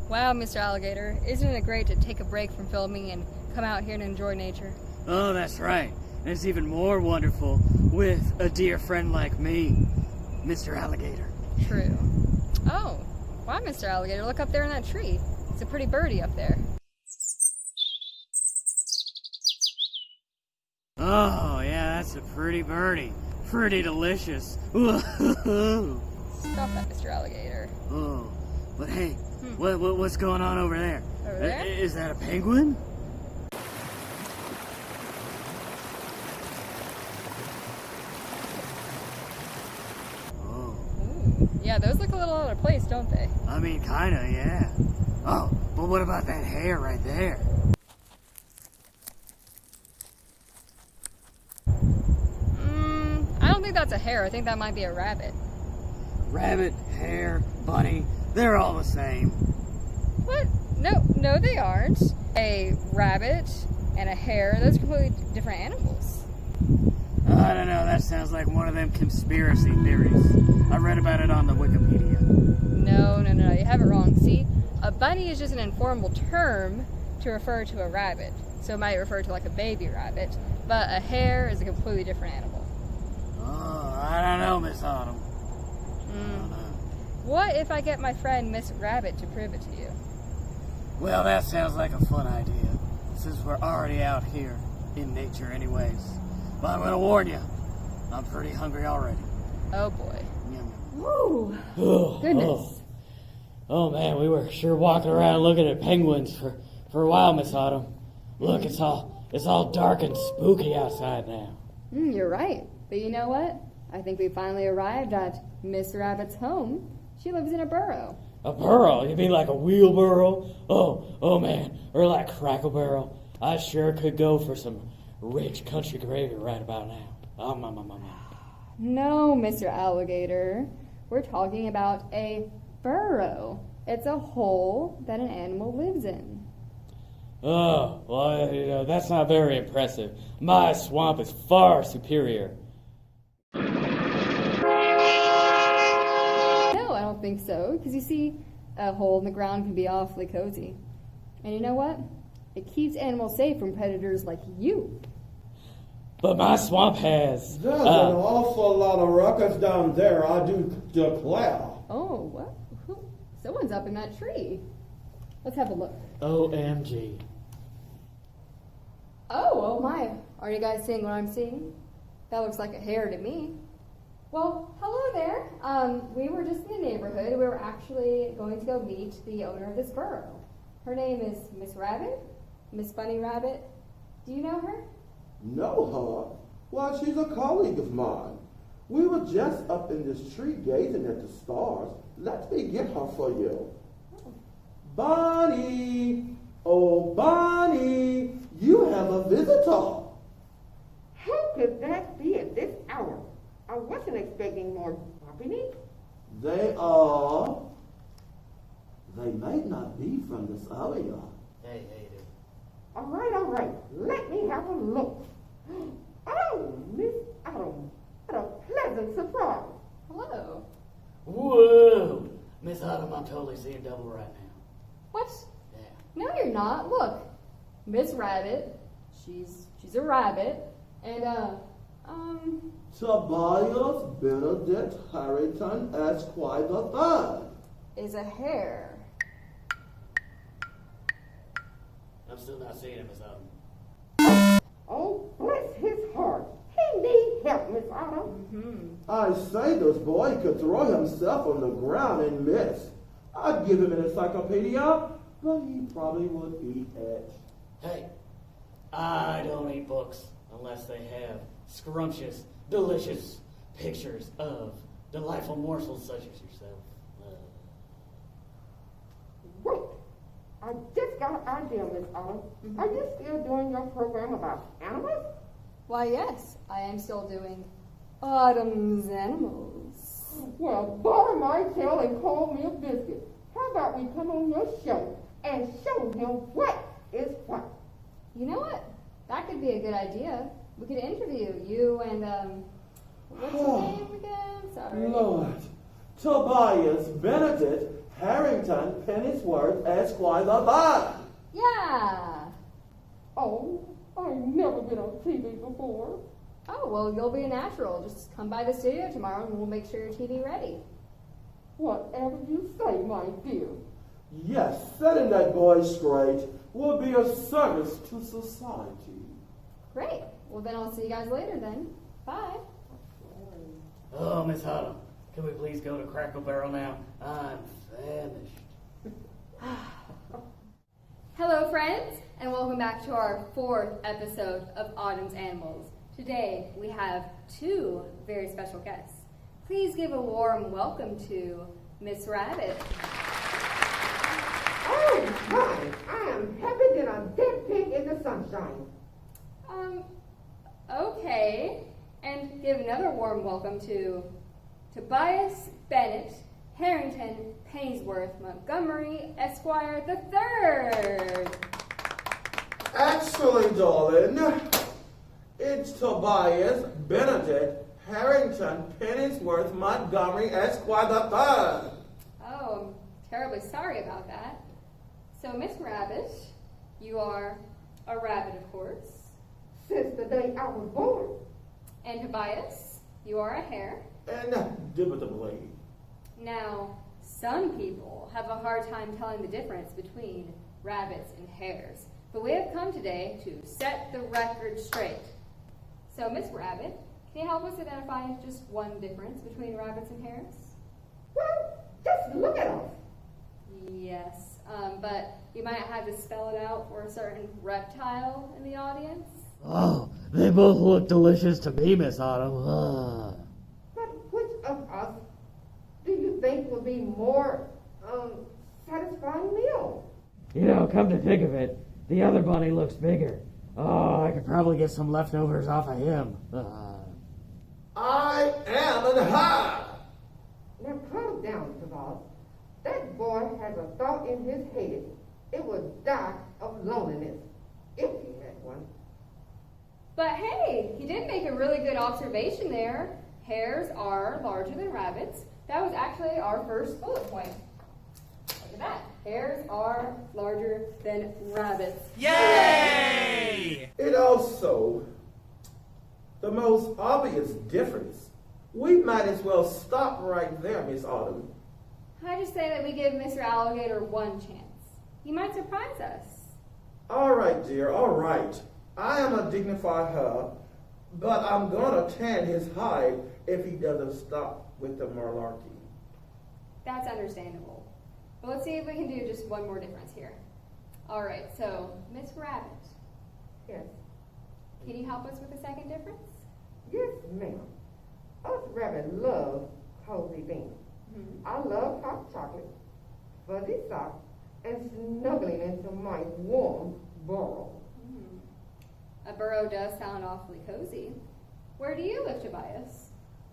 Wow, Mr. Alligator, isn't it great to take a break from filming and come out here and enjoy nature? Oh, that's right. And it's even more wonderful with a dear friend like me, Mr. Alligator. True. Oh, wow, Mr. Alligator, look up there in that tree. It's a pretty birdie up there. Oh, yeah, that's a pretty birdie. Pretty delicious. Stop that, Mr. Alligator. Oh, but hey, what's going on over there? Over there? Is that a penguin? Oh. Ooh. Yeah, those look a little out of place, don't they? I mean, kinda, yeah. Oh, but what about that hare right there? I don't think that's a hare. I think that might be a rabbit. Rabbit, hare, bunny, they're all the same. What? No, they aren't. A rabbit and a hare, those are completely different animals. I don't know, that sounds like one of them conspiracy theories. I read about it on the Wikipedia. No, you have it wrong. See, a bunny is just an informal term to refer to a rabbit. So it might refer to like a baby rabbit, but a hare is a completely different animal. Oh, I don't know, Miss Autumn. I don't know. What if I get my friend Miss Rabbit to prove it to you? Well, that sounds like a fun idea, since we're already out here in nature anyways. But I'm gonna warn you, I'm pretty hungry already. Oh boy. Yum, yum. Woo! Goodness. Oh man, we were sure walking around looking at penguins for a while, Miss Autumn. Look, it's all dark and spooky outside now. You're right. But you know what? I think we finally arrived at Miss Rabbit's home. She lives in a burrow. A burrow? You mean like a wheelbarrow? Oh man, or like Crackle Barrel. I sure could go for some rich country gravy right about now. Oh my. No, Mr. Alligator. We're talking about a burrow. It's a hole that an animal lives in. Oh, well, that's not very impressive. My swamp is far superior. No, I don't think so. Because you see, a hole in the ground can be awfully cozy. And you know what? It keeps animals safe from predators like you. But my swamp has... There's an awful lot of ruckus down there, I do declare. Oh, what? Someone's up in that tree. Let's have a look. OMG. Oh my. Are you guys seeing what I'm seeing? That looks like a hare to me. Well, hello there. We were just in the neighborhood. We were actually going to go meet the owner of this burrow. Her name is Miss Rabbit, Miss Bunny Rabbit. Do you know her? Know her? Why, she's a colleague of mine. We were just up in this tree gazing at the stars. Let me get her for you. Oh. Bonnie! Oh, Bonnie! You have a visitor. Who could that be at this hour? I wasn't expecting more company. They may not be from this area. Hey, dude. All right. Let me have a look. Oh, Miss Autumn. What a pleasant surprise. Hello. Whoa! Miss Autumn, I'm totally seeing double right now. What? Yeah. No, you're not. Look, Miss Rabbit. She's a rabbit, and Tobias Benedict Harrington Esquire III. is a hare. I'm still not seeing him, Miss Autumn. Oh, bless his heart. He needs help, Miss Autumn. I say this boy could throw himself on the ground and miss. I'd give him an encyclopedia, but he probably would eat it. Hey, I don't eat books unless they have scrumptious, delicious pictures of delightful morsels such as yourself. Wait, I just got an idea, Miss Autumn. Are you still doing your program about animals? Why, yes, I am still doing Autumn's Animals. Well, butter my tail and call me a biscuit. How about we come on your show and show him what is what? You know what? That could be a good idea. We could interview you and, what's your name again? Sorry. Lord, Tobias Benedict Harrington Pennyworth, Esquire the Bud. Yeah. Oh, I've never been on TV before. Oh, well, you'll be a natural. Just come by the studio tomorrow and we'll make sure your TV ready. Whatever you say, my dear. Yes, setting that boy straight will be a service to society. Great. Well, then I'll see you guys later then. Bye. Oh, Miss Autumn, can we please go to Crackle Barrel now? I'm famished. Hello, friends, and welcome back to our 4th episode of Autumn's Animals. Today, we have 2 very special guests. Please give a warm welcome to Miss Rabbit. Oh, my, I am happy than a dead pig in the sunshine. Okay. And give another warm welcome to Tobias Bennett Harrington Pennyworth Montgomery Esquire III. Actually, darling, it's Tobias Benedict Harrington Pennyworth Montgomery Esquire the Third. Oh, I'm terribly sorry about that. So, Miss Rabbit, you are a rabbit, of course. Since the day I was born. And Tobias, you are a hare. And indubitably. Now, some people have a hard time telling the difference between rabbits and hares, but we have come today to set the record straight. So, Miss Rabbit, can you help us identify just one difference between rabbits and hares? Well, just look at us. Yes, but you might have to spell it out for a certain reptile in the audience. Oh, they both look delicious to me, Miss Autumn. But which of us do you think will be more, satisfying meal? You know, come to think of it, the other bunny looks bigger. Oh, I could probably get some leftovers off of him. I am an hare. Now calm down, Tobias. That boy has a thought in his head. It would die of loneliness if he had one. But hey, he did make a really good observation there. Hares are larger than rabbits. That was actually our first bullet point. Look at that. Hares are larger than rabbits. Yay! It also, the most obvious difference. We might as well stop right there, Miss Autumn. I just say that we give Mr. Alligator one chance. He might surprise us. All right, dear, all right. I am a dignified hare, but I'm gonna tan his hide if he doesn't stop with the malarkey. That's understandable. But let's see if we can do just one more difference here. All right, so Miss Rabbit, Yes. can you help us with the second difference? Yes, ma'am. Us rabbits love cozy things. I love hot chocolate, fuzzy socks, and snuggling into my warm burrow. A burrow does sound awfully cozy. Where do you live, Tobias?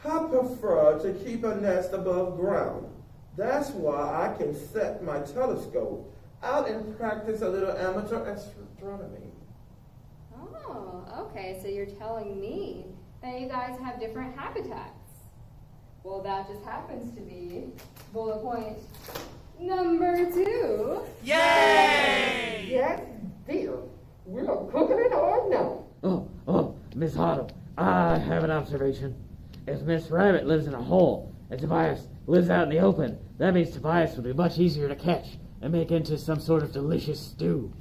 I prefer to keep a nest above ground. That's why I can set my telescope out and practice a little amateur astronomy. Oh, okay, so you're telling me that you guys have different habitats. Well, that just happens to be bullet point number 2. Yay! Yes, dear. We're cooking it hard now. Oh, Miss Autumn, I have an observation. If Miss Rabbit lives in a hole and Tobias lives out in the open, that means Tobias would be much easier to catch and make into some sort of delicious stew.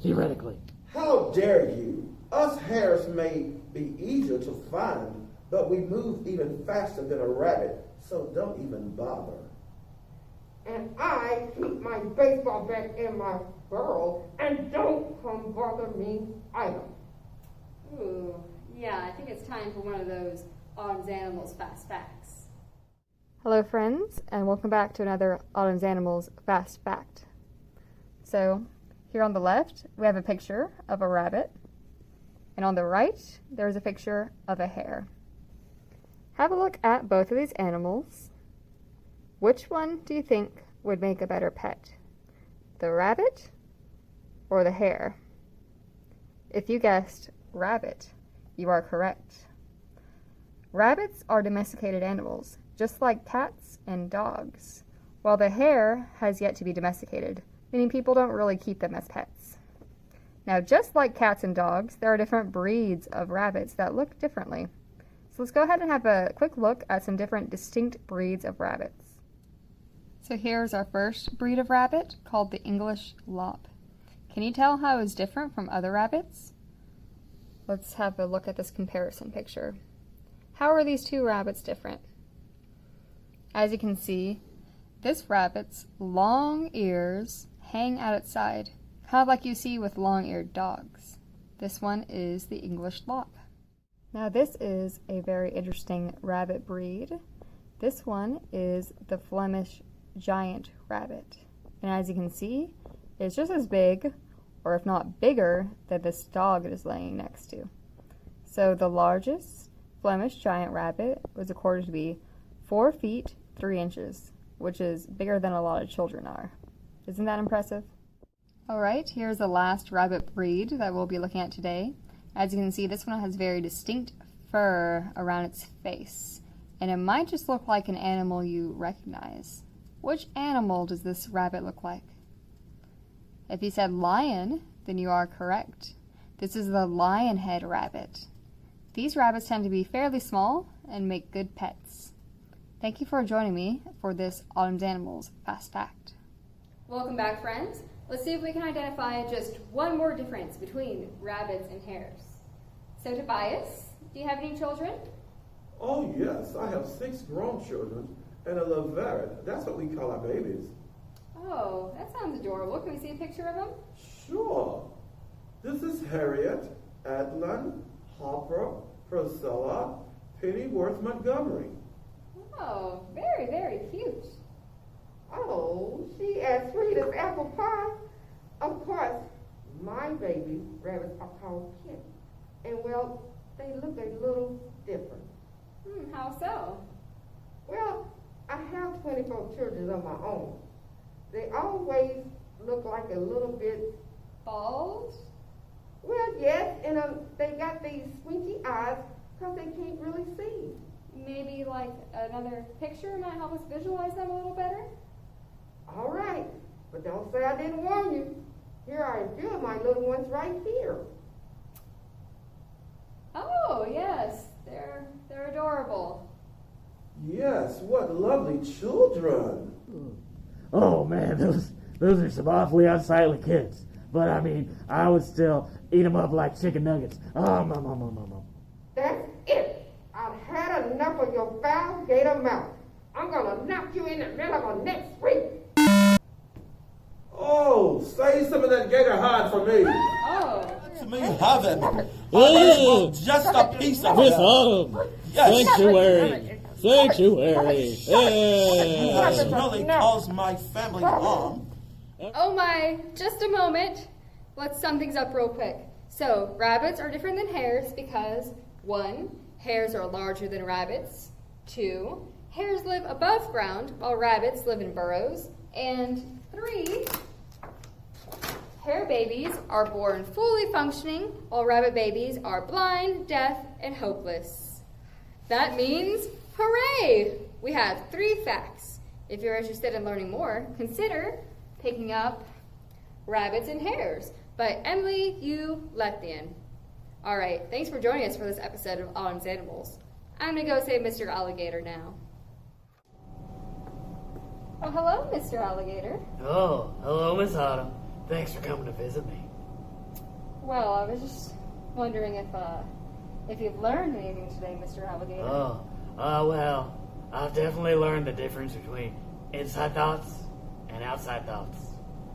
Theoretically. How dare you? Us hares may be easier to find, but we move even faster than a rabbit, so don't even bother. And I keep my baseball bat in my burrow, and don't come bother me either. Ooh, yeah, I think it's time for one of those Autumn's Animals Fast Facts. Hello, friends, and welcome back to another Autumn's Animals Fast Fact. So, here on the left, we have a picture of a rabbit, and on the right, there's a picture of a hare. Have a look at both of these animals. Which one do you think would make a better pet? The rabbit or the hare? If you guessed rabbit, you are correct. Rabbits are domesticated animals, just like cats and dogs, while the hare has yet to be domesticated, meaning people don't really keep them as pets. Now, just like cats and dogs, there are different breeds of rabbits that look differently. So let's go ahead and have a quick look at some different distinct breeds of rabbits. So here's our first breed of rabbit, called the English Lop. Can you tell how it's different from other rabbits? Let's have a look at this comparison picture. How are these two rabbits different? As you can see, this rabbit's long ears hang out its side, kind of like you see with long-eared dogs. This one is the English Lop. Now this is a very interesting rabbit breed. This one is the Flemish giant rabbit. And as you can see, it's just as big, or if not bigger, than this dog it is laying next to. So the largest Flemish giant rabbit was recorded to be 4 feet 3 inches, which is bigger than a lot of children are. Isn't that impressive? Alright, here's the last rabbit breed that we'll be looking at today. As you can see, this one has very distinct fur around its face, and it might just look like an animal you recognize. Which animal does this rabbit look like? If you said lion, then you are correct. This is the lionhead rabbit. These rabbits tend to be fairly small and make good pets. Thank you for joining me for this Autumn's Animals Fast Fact. Welcome back, friends. Let's see if we can identify just one more difference between rabbits and hares. So Tobias, do you have any children? Oh, yes, I have 6 grown children and a leveret. That's what we call our babies. Oh, that sounds adorable. Can we see a picture of them? Sure. This is Harriet, Adlan, Hopper, Priscilla, Pennyworth Montgomery. Oh, very, very cute. Oh, she as sweet as apple pie. Of course, my baby rabbits are called Kit. And well, they look a little different. How so? Well, I have 24 children of my own. They always look like a little bit Bald? well, yes, and they got these squinty eyes because they can't really see. Maybe like another picture might help us visualize them a little better? All right, but don't say I didn't warn you. Here are a few of my little ones right here. Oh, yes. They're adorable. Yes, what lovely children. Oh man, those are some awfully unsightly kids. But I mean, I would still eat them up like chicken nuggets. That's it. I've had enough of your foul gator mouth. I'm gonna knock you in the middle of a next week. Oh, save some of that gator hide for me. Oh. To me, have it. Oh, Just a piece of Miss it. Autumn! Yes. Sanctuary! Sanctuary! You Yeah. has really caused my family harm. Oh my, just a moment. Let's sum things up real quick. So, rabbits are different than hares because 1, hares are larger than rabbits. 2, hares live above ground while rabbits live in burrows. And 3, hare babies are born fully functioning while rabbit babies are blind, deaf, and hopeless. That means, hooray! We have 3 facts. If you're interested in learning more, consider picking up Rabbits and Hares by Emily U. Lethian. All right, thanks for joining us for this episode of Autumn's Animals. I'm going to go save Mr. Alligator now. Oh, hello, Mr. Alligator. Oh, hello, Miss Autumn. Thanks for coming to visit me. Well, I was just wondering if you've learned anything today, Mr. Alligator. Well, I've definitely learned the difference between inside thoughts and outside thoughts.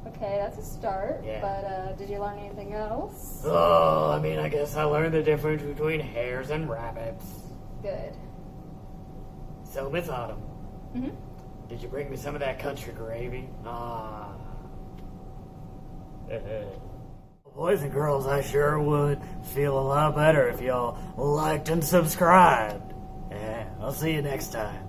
Okay, that's a start. Yeah. But did you learn anything else? Oh, I guess I learned the difference between hares and rabbits. Good. So, Miss Autumn, Mm-hmm. did you bring me some of that country gravy? Boys and girls, I sure would feel a lot better if y'all liked and subscribed. Yeah, I'll see you next time.